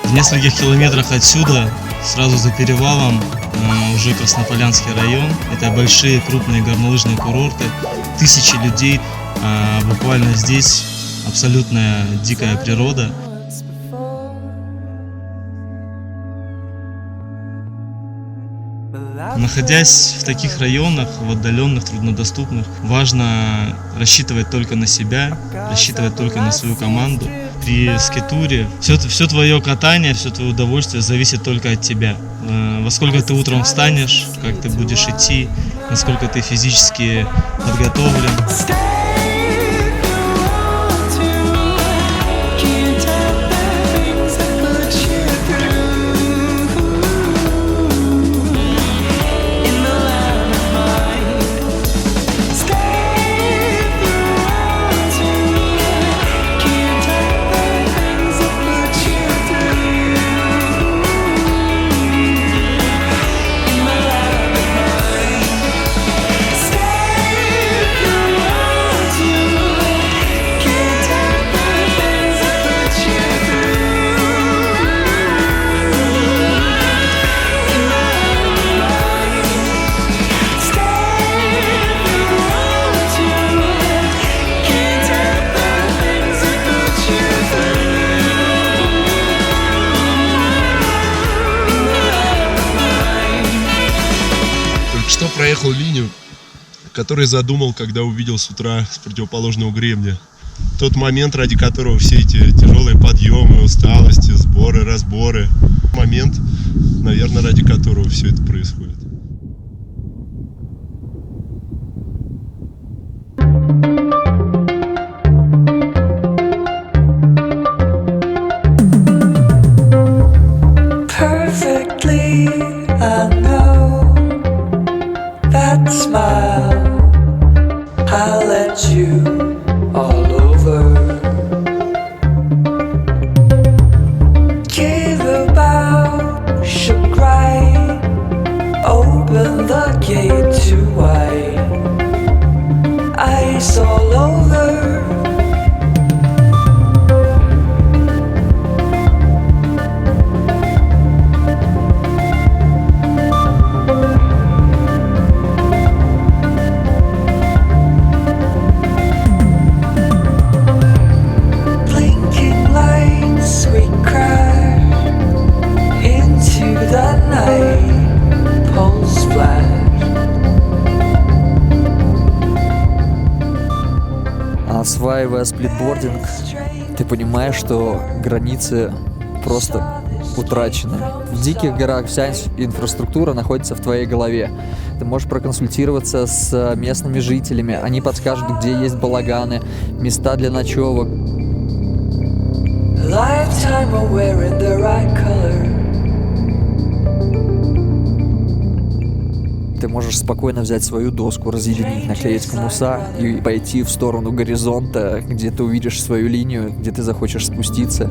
В нескольких километрах отсюда, сразу за перевалом, уже Краснополянский район. Это большие крупные горнолыжные курорты, тысячи людей, буквально здесь абсолютная дикая природа. Находясь в таких районах, в отдаленных, труднодоступных, важно рассчитывать только на себя, рассчитывать только на свою команду. При скитуре все твое катание, все твое удовольствие зависит только от тебя. Во сколько ты утром встанешь, как ты будешь идти, насколько ты физически подготовлен. Что проехал линию, который задумал, когда увидел с утра с противоположного гребня. Тот момент, ради которого все эти тяжелые подъемы, усталости, сборы, разборы. Момент, наверное, ради которого все это происходит. Smile, I'll let you all over. Give a bow, should cry. Open the gate too wide. Ice all over. Осваивая сплитбординг, ты понимаешь, что границы просто утрачены. В диких горах вся инфраструктура находится в твоей голове. Ты можешь проконсультироваться с местными жителями, они подскажут, где есть балаганы, места для ночевок. Ты можешь спокойно взять свою доску, разъединить, наклеить конуса и пойти в сторону горизонта, где ты увидишь свою линию, где ты захочешь спуститься.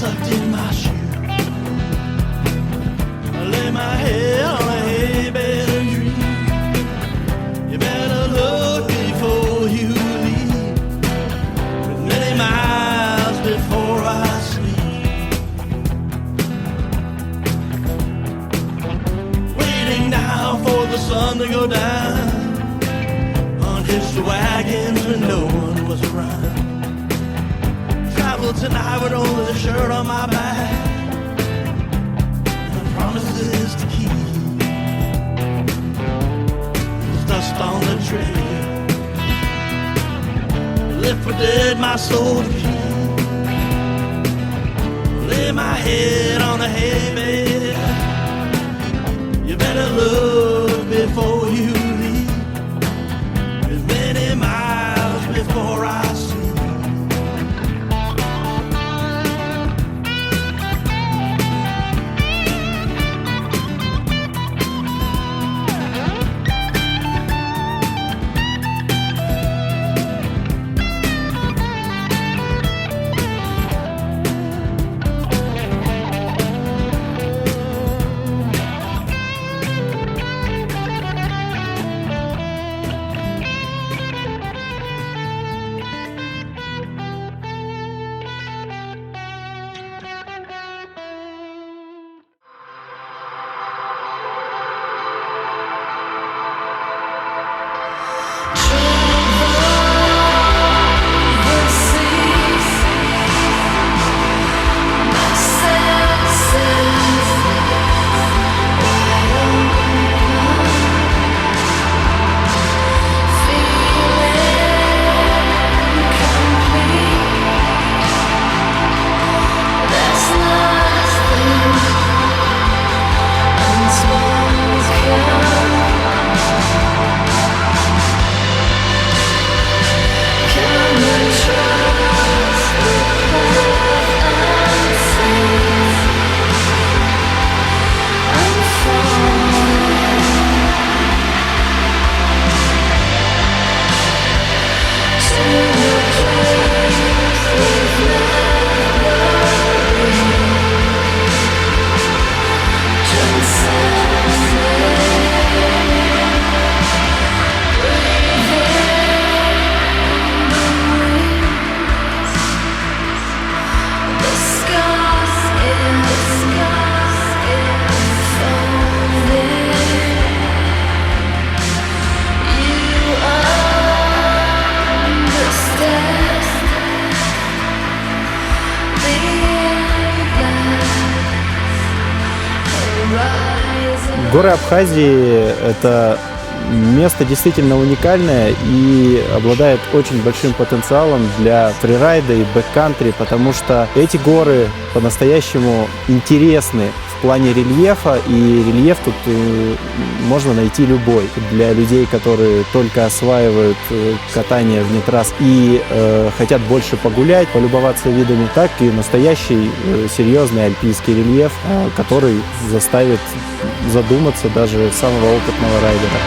tucked in my shoe. I lay my head on a hay bed and dream. You better look before you leave, with many miles before I sleep. Waiting now for the sun to go down, on hitched wagons when no one was around. Travel tonight with only the shirt on my back, and promises to keep. There's dust on the trail, left for dead my soul to keep. Lay my head on a hay bed. You better look before you leave, with many miles before I sleep. Горы Абхазии – это место действительно уникальное и обладает очень большим потенциалом для фрирайда и бэккантри, потому что эти горы по-настоящему интересны в плане рельефа, и рельеф тут можно найти любой. Для людей, которые только осваивают катание вне трасс и хотят больше погулять, полюбоваться видами, так и настоящий серьезный альпийский рельеф, который заставит задуматься даже самого опытного райдера.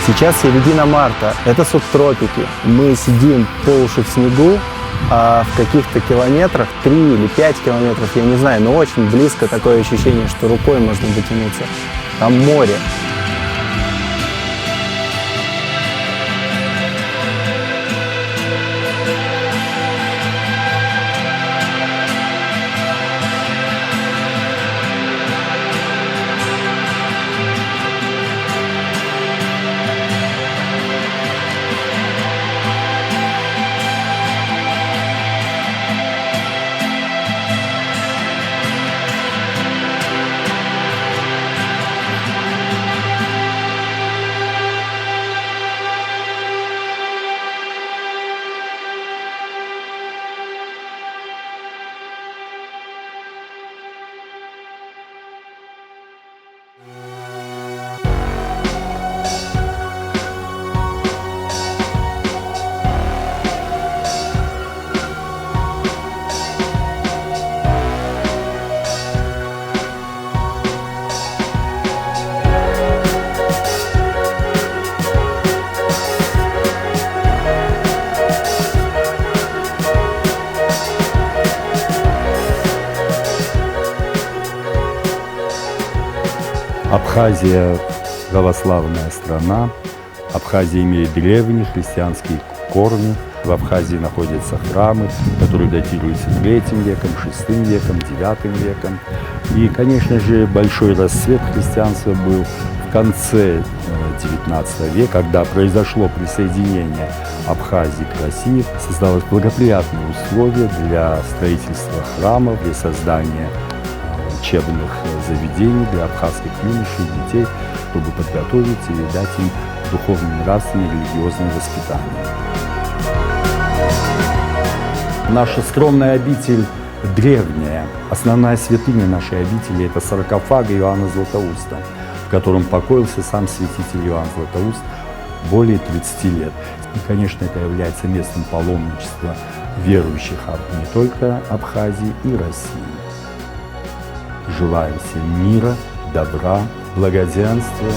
Сейчас середина марта, это субтропики. Мы сидим по уши в снегу, а в каких-то километрах, 3 или 5 километров, я не знаю, но очень близко такое ощущение, что рукой можно дотянуться. Там море. Абхазия – православная страна. Абхазия имеет древние христианские корни. В Абхазии находятся храмы, которые датируются 3 веком, 6 веком, 9 веком. И, конечно же, большой расцвет христианства был в конце XIX века, когда произошло присоединение Абхазии к России. Создалось благоприятные условия для строительства храмов, для создания учебных заведений для абхазских юношей и детей, чтобы подготовить и дать им духовное, нравственное и религиозное воспитание. Наша скромная обитель древняя. Основная святыня нашей обители – это саркофаг Иоанна Златоуста, в котором покоился сам святитель Иоанн Златоуст более 30 лет. И, конечно, это является местом паломничества верующих не только Абхазии и России. Желаю всем мира, добра, благоденствия.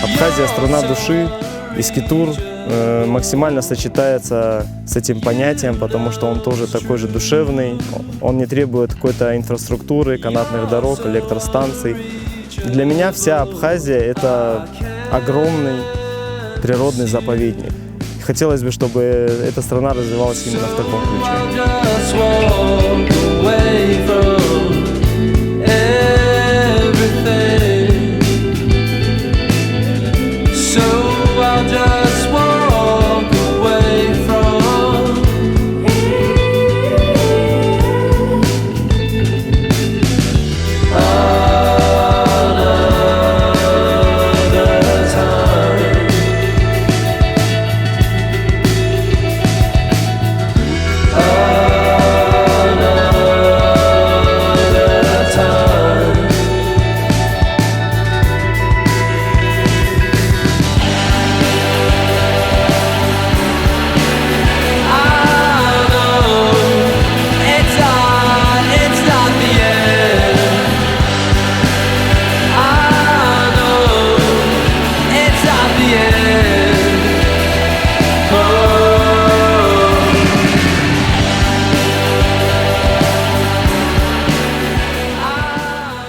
Абхазия – страна души, и скитур максимально сочетается с этим понятием, потому что он тоже такой же душевный, он не требует какой-то инфраструктуры, канатных дорог, электростанций. Для меня вся Абхазия – это огромный природный заповедник. Хотелось бы, чтобы эта страна развивалась именно в таком ключе.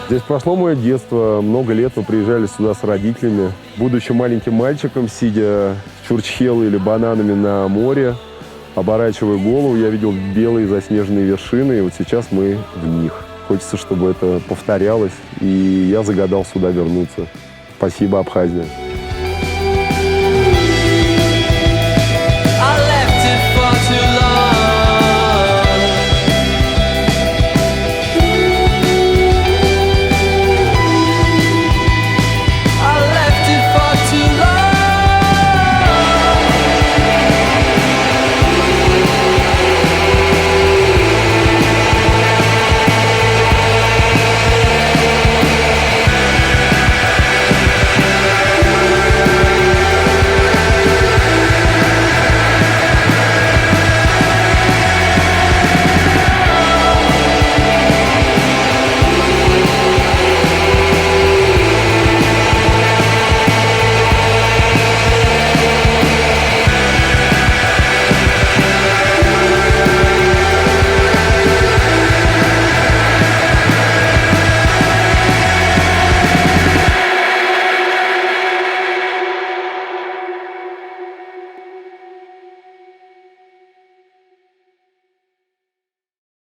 Здесь прошло мое детство, много лет мы приезжали сюда с родителями. Будучи маленьким мальчиком, сидя в Чурчхелу или Бананами на море, оборачивая голову, я видел белые заснеженные вершины, и вот сейчас мы в них. Хочется, чтобы это повторялось, и я загадал сюда вернуться. Спасибо, Абхазия.